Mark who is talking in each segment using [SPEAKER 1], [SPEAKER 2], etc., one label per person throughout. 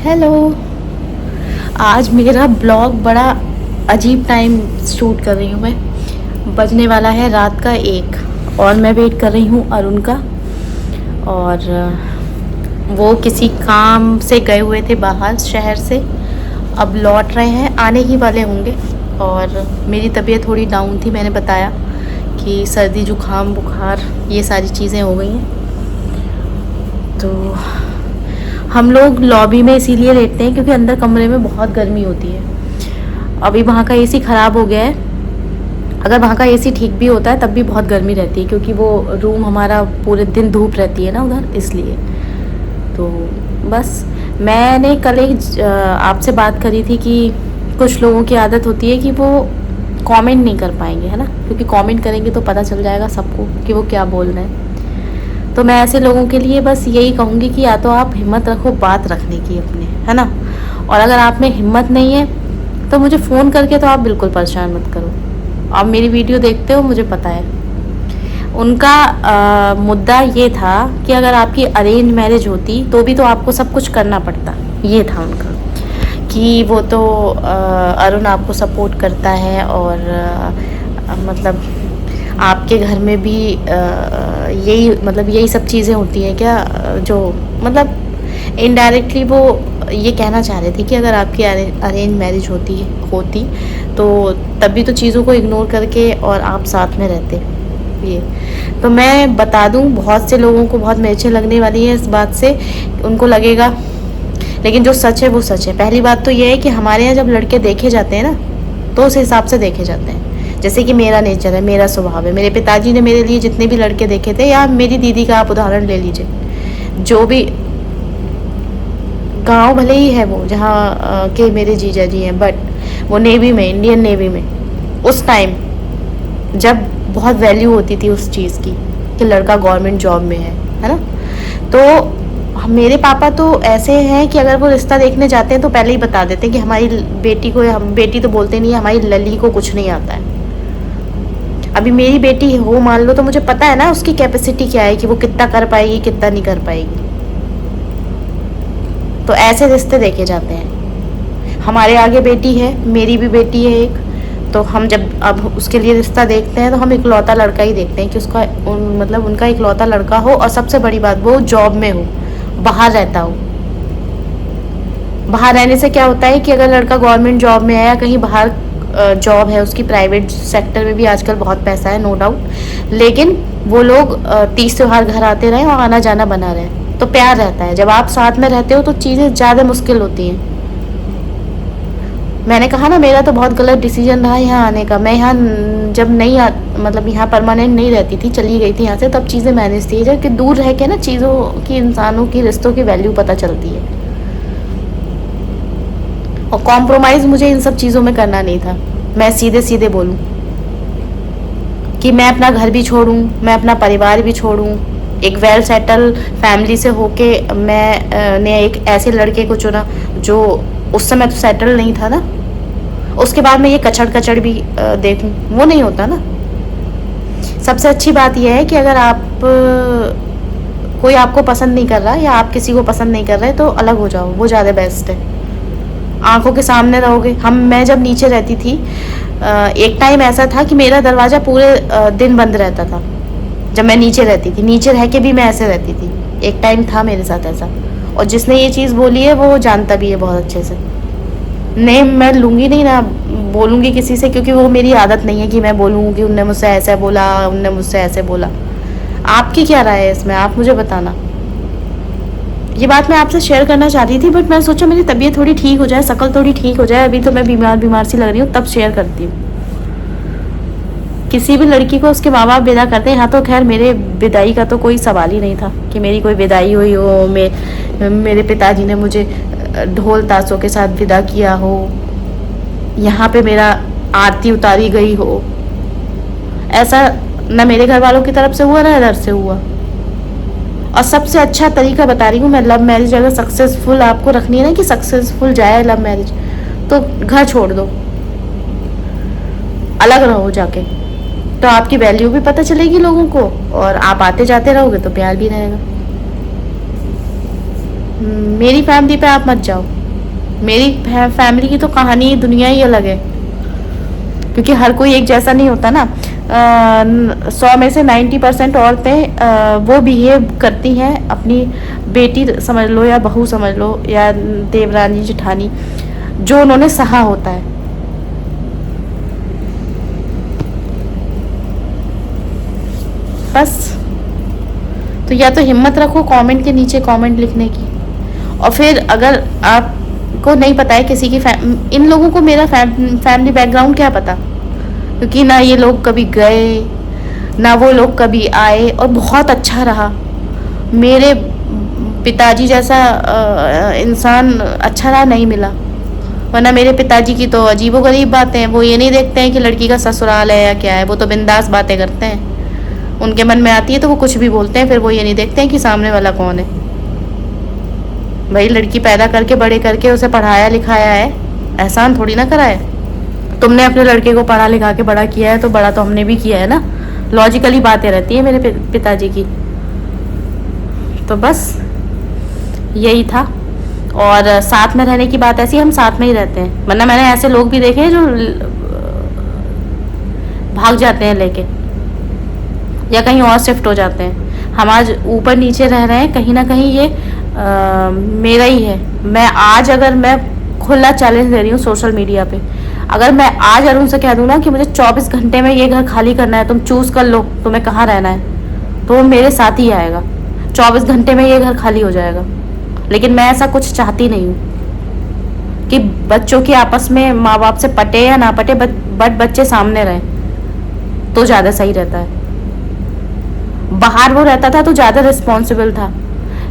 [SPEAKER 1] Hello. आज मेरा blog बड़ा अजीब टाइम शूट कर रही हूँ मैं। बजने वाला है रात का 1 और मैं वेट कर रही हूँ अरुण का। और वो किसी काम से गए हुए थे बाहर शहर से, अब लौट रहे हैं, आने ही वाले होंगे। और मेरी तबीयत थोड़ी डाउन थी, मैंने बताया कि सर्दी जुकाम बुखार ये सारी चीज़ें हो गई हैं। तो हम लोग लॉबी में इसीलिए लेटते हैं क्योंकि अंदर कमरे में बहुत गर्मी होती है। अभी वहाँ का एसी ख़राब हो गया है। अगर वहाँ का एसी ठीक भी होता है तब भी बहुत गर्मी रहती है क्योंकि वो रूम हमारा पूरे दिन धूप रहती है ना उधर, इसलिए। तो बस मैंने कल एक आपसे बात करी थी कि कुछ लोगों की आदत होती है कि वो कमेंट नहीं कर पाएंगे, है ना, क्योंकि कमेंट करेंगे तो पता चल जाएगा सबको कि वो क्या बोल रहे हैं। तो मैं ऐसे लोगों के लिए बस यही कहूँगी कि या तो आप हिम्मत रखो बात रखने की अपने, है ना। और अगर आप में हिम्मत नहीं है तो मुझे फ़ोन करके तो आप बिल्कुल परेशान मत करो। आप मेरी वीडियो देखते हो, मुझे पता है। उनका मुद्दा ये था कि अगर आपकी अरेंज मैरिज होती तो भी तो आपको सब कुछ करना पड़ता, ये था उनका। कि वो तो अरुण आपको सपोर्ट करता है और मतलब आपके घर में भी यही सब चीज़ें होती हैं क्या, जो मतलब इनडायरेक्टली वो ये कहना चाह रहे थे कि अगर आपकी अरेंज मैरिज होती तो तभी तो चीज़ों को इग्नोर करके और आप साथ में रहते। ये तो मैं बता दूं, बहुत से लोगों को बहुत मिर्चें लगने वाली है इस बात से, उनको लगेगा, लेकिन जो सच है वो सच है। पहली बात तो ये है कि हमारे यहाँ जब लड़के देखे जाते हैं ना तो उस हिसाब से देखे जाते हैं। जैसे कि मेरा नेचर है, मेरा स्वभाव है। मेरे पिताजी ने मेरे लिए जितने भी लड़के देखे थे, या मेरी दीदी का आप उदाहरण ले लीजिए, जो भी गांव भले ही है वो जहाँ के मेरे जीजा जी हैं, बट वो नेवी में, इंडियन नेवी में, उस टाइम जब बहुत वैल्यू होती थी उस चीज़ की कि लड़का गवर्नमेंट जॉब में है ना। तो मेरे पापा तो ऐसे हैं कि अगर वो रिश्ता देखने जाते हैं तो पहले ही बता देते हैं कि हमारी बेटी को, हम बेटी तो बोलते नहीं है, हमारी लली को कुछ नहीं आता है। अभी मेरी बेटी हो मान लो, तो मुझे पता है ना उसकी कैपेसिटी क्या है कि वो कितना कर पाएगी कितना नहीं कर पाएगी। तो ऐसे रिश्ते देखे जाते हैं। हमारे आगे बेटी है, मेरी भी बेटी है एक, तो हम जब अब उसके लिए रिश्ता देखते हैं तो हम इकलौता लड़का ही देखते हैं कि उसका मतलब उनका इकलौता लड़का हो, और सबसे बड़ी बात वो जॉब में हो, बाहर रहता हो। बाहर रहने से क्या होता है कि अगर लड़का गवर्नमेंट जॉब में है या कहीं बाहर जॉब है उसकी, प्राइवेट सेक्टर में भी आजकल बहुत पैसा है, नो डाउट, लेकिन वो लोग 30 त्योहार घर आते रहे और आना जाना बना रहे, तो प्यार रहता है। जब आप साथ में रहते हो तो चीज़ें ज़्यादा मुश्किल होती हैं। मैंने कहा ना, मेरा तो बहुत गलत डिसीजन रहा यहाँ आने का। मैं यहाँ जब नहीं मतलब यहाँ परमानेंट नहीं रहती थी, चली गई थी यहाँ से, तब चीज़ें मैनेज थी। जबकि दूर रह के ना चीज़ों की, इंसानों की, रिश्तों की वैल्यू पता चलती है। और कॉम्प्रोमाइज़ मुझे इन सब चीज़ों में करना नहीं था। मैं सीधे सीधे बोलूँ कि मैं अपना घर भी छोड़ूँ, मैं अपना परिवार भी छोड़ूँ, एक वेल सेटल फैमिली से होके मैंने एक ऐसे लड़के को चुना जो उस समय तो सेटल नहीं था ना। उसके बाद मैं ये कचड़ कचड़ भी देखूँ, वो नहीं होता ना। सबसे अच्छी बात यह है कि अगर आप कोई आपको पसंद नहीं कर रहा या आप किसी को पसंद नहीं कर रहे तो अलग हो जाओ, वो ज़्यादा बेस्ट है। आंखों के सामने रहोगे। मैं जब नीचे रहती थी, एक टाइम ऐसा था कि मेरा दरवाज़ा पूरे दिन बंद रहता था जब मैं नीचे रहती थी। नीचे रह के भी मैं ऐसे रहती थी, एक टाइम था मेरे साथ ऐसा। और जिसने ये चीज़ बोली है वो जानता भी है बहुत अच्छे से। नहीं, मैं लूँगी नहीं ना, बोलूँगी किसी से, क्योंकि वो मेरी आदत नहीं है कि मैं बोलूँ कि उनने मुझसे ऐसे बोला, उनने मुझसे ऐसे बोला। आपकी क्या राय है इसमें, आप मुझे बताना। ये बात मैं आपसे शेयर करना चाहती थी, बट मैं सोचा मेरी तबीयत थोड़ी ठीक हो जाए, शक्ल थोड़ी ठीक हो जाए। अभी तो मैं बीमार सी लग रही हूँ, तब शेयर करती हूँ। किसी भी लड़की को उसके माँ बाप विदा करते हैं। यहाँ तो खैर मेरे विदाई का तो कोई सवाल ही नहीं था कि मेरी कोई विदाई हुई हो, मेरे पिताजी ने मुझे ढोल ताशों के साथ विदा किया हो, यहाँ पे मेरा आरती उतारी गई हो। ऐसा ना मेरे घर वालों की तरफ से हुआ ना इधर से हुआ। और सबसे अच्छा तरीका बता रही हूँ मैं, लव मैरिज अगर सक्सेसफुल आपको रखनी है ना, कि सक्सेसफुल जाए लव मैरिज, तो घर छोड़ दो, अलग रहो जाके, तो आपकी वैल्यू भी पता चलेगी लोगों को, और आप आते जाते रहोगे तो प्यार भी रहेगा। मेरी फैमिली पे आप मत जाओ। मेरी फैमिली की तो कहानी ही दुनिया ही अलग है, क्योंकि हर कोई एक जैसा नहीं होता ना। 100 में से 90% औरतें वो बिहेव करती हैं अपनी बेटी समझ लो या बहू समझ लो या देवरानी जेठानी, जो उन्होंने सहा होता है। बस, तो या तो हिम्मत रखो कमेंट के नीचे कमेंट लिखने की, और फिर अगर आपको नहीं पता है किसी की इन लोगों को मेरा फैमिली बैकग्राउंड क्या पता, क्योंकि ना ये लोग कभी गए ना वो लोग कभी आए, और बहुत अच्छा रहा। मेरे पिताजी जैसा इंसान अच्छा रहा नहीं मिला, वरना मेरे पिताजी की तो अजीबोगरीब बातें हैं। वो ये नहीं देखते हैं कि लड़की का ससुराल है या क्या है, वो तो बिंदास बातें करते हैं, उनके मन में आती है तो वो कुछ भी बोलते हैं। फिर वो ये नहीं देखते हैं कि सामने वाला कौन है। भाई लड़की पैदा करके बड़े करके उसे पढ़ाया लिखाया है, एहसान थोड़ी ना करा है। तुमने अपने लड़के को पढ़ा लिखा के बड़ा किया है तो बड़ा तो हमने भी किया है ना। लॉजिकली बातें रहती है मेरे पिताजी की। तो बस यही था। और साथ में रहने की बात ऐसी, हम साथ में ही रहते हैं, वरना मैंने ऐसे लोग भी देखे हैं जो भाग जाते हैं लेके या कहीं और शिफ्ट हो जाते हैं। हम आज ऊपर नीचे रह रहे हैं, कहीं ना कहीं ये मेरा ही है। मैं आज अगर मैं खुला चैलेंज दे रही हूँ सोशल मीडिया पे, अगर मैं आज अरुण से कह दूँ ना कि मुझे 24 घंटे में ये घर खाली करना है, तुम चूज़ कर लो तुम्हें कहाँ रहना है, तो वो मेरे साथ ही आएगा। 24 घंटे में ये घर खाली हो जाएगा। लेकिन मैं ऐसा कुछ चाहती नहीं हूँ कि बच्चों के आपस में माँ बाप से पटे या ना पटे, बट बच्चे सामने रहें तो ज़्यादा सही रहता है। बाहर वो रहता था तो ज़्यादा रिस्पॉन्सिबल था,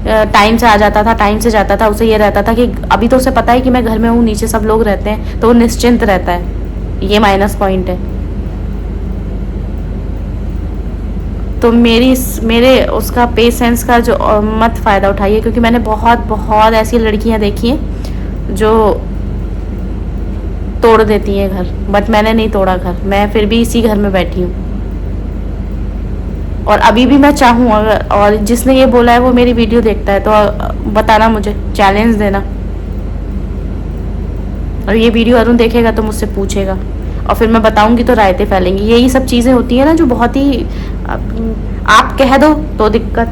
[SPEAKER 1] टाइम से आ जाता था, टाइम से जाता था। उसे ये रहता था कि अभी तो उसे पता है कि मैं घर में हूँ, नीचे सब लोग रहते हैं, तो वो निश्चिंत रहता है। ये माइनस पॉइंट है। तो मेरे उसका पेशेंस का जो मत फ़ायदा उठाइए, क्योंकि मैंने बहुत बहुत ऐसी लड़कियां देखी हैं जो तोड़ देती हैं घर, बट मैंने नहीं तोड़ा घर, मैं फिर भी इसी घर में बैठी हूँ। और अभी भी मैं चाहूँ अगर, और जिसने ये बोला है वो मेरी वीडियो देखता है तो बताना, मुझे चैलेंज देना। और ये वीडियो अरुण देखेगा तो मुझसे पूछेगा, और फिर मैं बताऊंगी तो रायतें फैलेंगी। यही सब चीज़ें होती है ना जो बहुत ही, आप कह दो तो दिक्कत,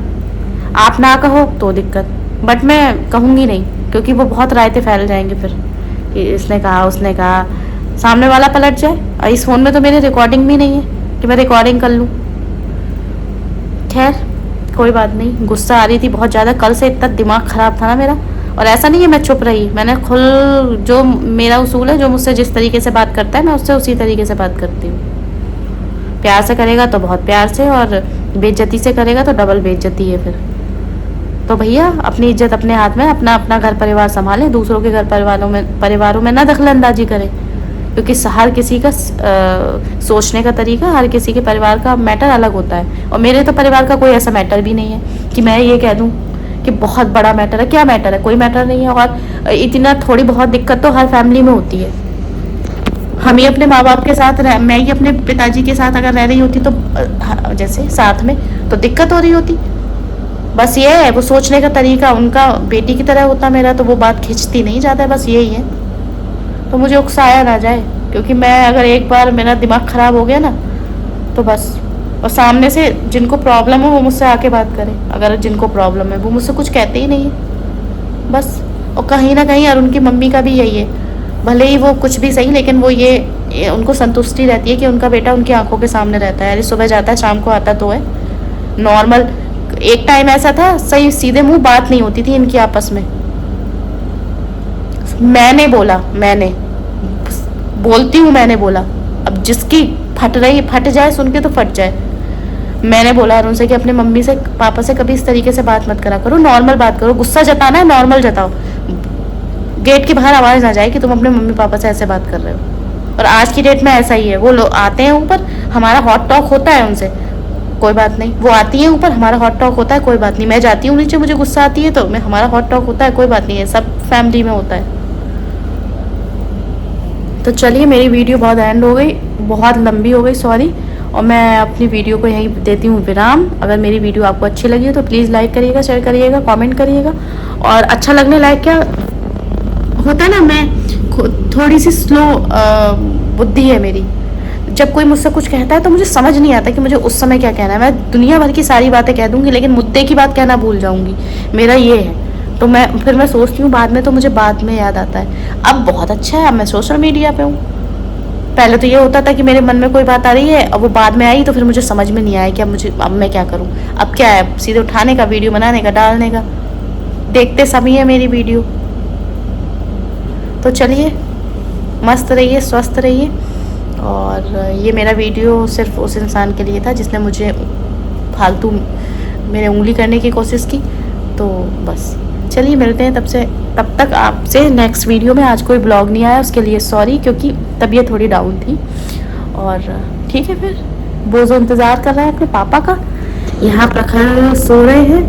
[SPEAKER 1] आप ना कहो तो दिक्कत, बट मैं कहूँगी नहीं, क्योंकि वो बहुत रायतें फैल जाएंगे फिर कि इसने कहा उसने कहा, सामने वाला पलट जाए। और इस फ़ोन में तो मेरी रिकॉर्डिंग भी नहीं है कि मैं रिकॉर्डिंग कर लूँ। खैर कोई बात नहीं, गुस्सा आ रही थी बहुत ज़्यादा, कल से इतना दिमाग ख़राब था ना मेरा। और ऐसा नहीं है मैं चुप रही, मैंने खुल, जो मेरा उसूल है, जो मुझसे जिस तरीके से बात करता है मैं उससे उसी तरीके से बात करती हूँ। प्यार से करेगा तो बहुत प्यार से, और बेइज्जती से करेगा तो डबल बेइज्जती है फिर। तो भैया अपनी इज्जत अपने हाथ में, अपना अपना घर परिवार संभाले, दूसरों के घर परिवारों में ना दखलंदाजी करें, क्योंकि हर किसी का सोचने का तरीका, हर किसी के परिवार का मैटर अलग होता है। और मेरे तो परिवार का कोई ऐसा मैटर भी नहीं है कि मैं ये कह दूँ कि बहुत बड़ा मैटर है। क्या मैटर है? कोई मैटर नहीं है। और इतना थोड़ी बहुत दिक्कत तो हर फैमिली में होती है। हम ही अपने माँ बाप के साथ मैं ही अपने पिताजी के साथ अगर रह रही होती तो जैसे साथ में, तो दिक्कत हो रही होती। बस ये है, वो सोचने का तरीका उनका बेटी की तरह होता, मेरा तो वो बात खिंचती नहीं ज़्यादा, बस यही है। तो मुझे उकसाया ना जाए, क्योंकि मैं अगर एक बार मेरा दिमाग ख़राब हो गया ना तो बस। और सामने से जिनको प्रॉब्लम है वो मुझसे आके बात करें, अगर जिनको प्रॉब्लम है वो मुझसे कुछ कहते ही नहीं है बस। और कहीं ना कहीं अरुण की मम्मी का भी यही है, भले ही वो कुछ भी सही, लेकिन वो ये उनको संतुष्टि रहती है कि उनका बेटा उनकी आंखों के सामने रहता है। अरे सुबह जाता है शाम को आता तो है, नॉर्मल। एक टाइम ऐसा था सही सीधे मुंह बात नहीं होती थी इनकी आपस में। मैंने बोला, मैंने बोलती हूँ, मैंने बोला, अब जिसकी फट जाए सुन के तो फट जाए। मैंने बोला अरुण से कि अपने मम्मी से पापा से कभी इस तरीके से बात मत करा करो, नॉर्मल बात करो, गुस्सा जताना है नॉर्मल जताओ, गेट के बाहर आवाज़ ना जाए कि तुम अपने मम्मी पापा से ऐसे बात कर रहे हो। और आज की डेट में ऐसा ही है, वो लोग आते हैं ऊपर, हमारा हॉट टॉक होता है उनसे, कोई बात नहीं। वो आती है ऊपर, हमारा हॉट टॉक होता है, कोई बात नहीं। मैं जाती हूँ नीचे, मुझे गुस्सा आती है तो हमारा हॉट टॉक होता है, कोई बात नहीं है, सब फैमिली में होता है। तो चलिए, मेरी वीडियो बहुत एंड हो गई, बहुत लंबी हो गई, सॉरी। और मैं अपनी वीडियो को यहीं देती हूँ विराम। अगर मेरी वीडियो आपको अच्छी लगी तो प्लीज़ लाइक करिएगा, शेयर करिएगा, कमेंट करिएगा। और अच्छा लगने लायक क्या होता है ना, मैं थोड़ी सी स्लो बुद्धि है मेरी। जब कोई मुझसे कुछ कहता है तो मुझे समझ नहीं आता कि मुझे उस समय क्या कहना है। मैं दुनिया भर की सारी बातें कह दूंगी लेकिन मुद्दे की बात कहना भूल जाऊंगी, मेरा ये है। तो मैं सोचती हूँ बाद में, तो मुझे बाद में याद आता है। अब बहुत अच्छा है, अब मैं सोशल मीडिया पे हूँ। पहले तो ये होता था कि मेरे मन में कोई बात आ रही है, अब वो बाद में आई तो फिर मुझे समझ में नहीं आया कि अब मैं क्या करूँ। अब क्या है, सीधे उठाने का, वीडियो बनाने का, डालने का। देखते सभी है मेरी वीडियो। तो चलिए, मस्त रहिए, स्वस्थ रहिए। और ये मेरा वीडियो सिर्फ उस इंसान के लिए था जिसने मुझे फालतू मेरे उंगली करने की कोशिश की। तो बस चलिए, मिलते हैं तब तक आपसे नेक्स्ट वीडियो में। आज कोई ब्लॉग नहीं आया, उसके लिए सॉरी, क्योंकि तबीयत थोड़ी डाउन थी। और ठीक है, फिर बोझो इंतज़ार कर रहा है अपने पापा का। यहाँ प्रखर सो रहे हैं,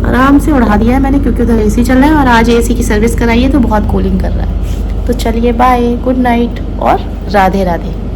[SPEAKER 1] आराम से उड़ा दिया है मैंने क्योंकि उधर एसी चल रहा है और आज एसी की सर्विस कराई है तो बहुत कूलिंग कर रहा है। तो चलिए, बाय, गुड नाइट और राधे राधे।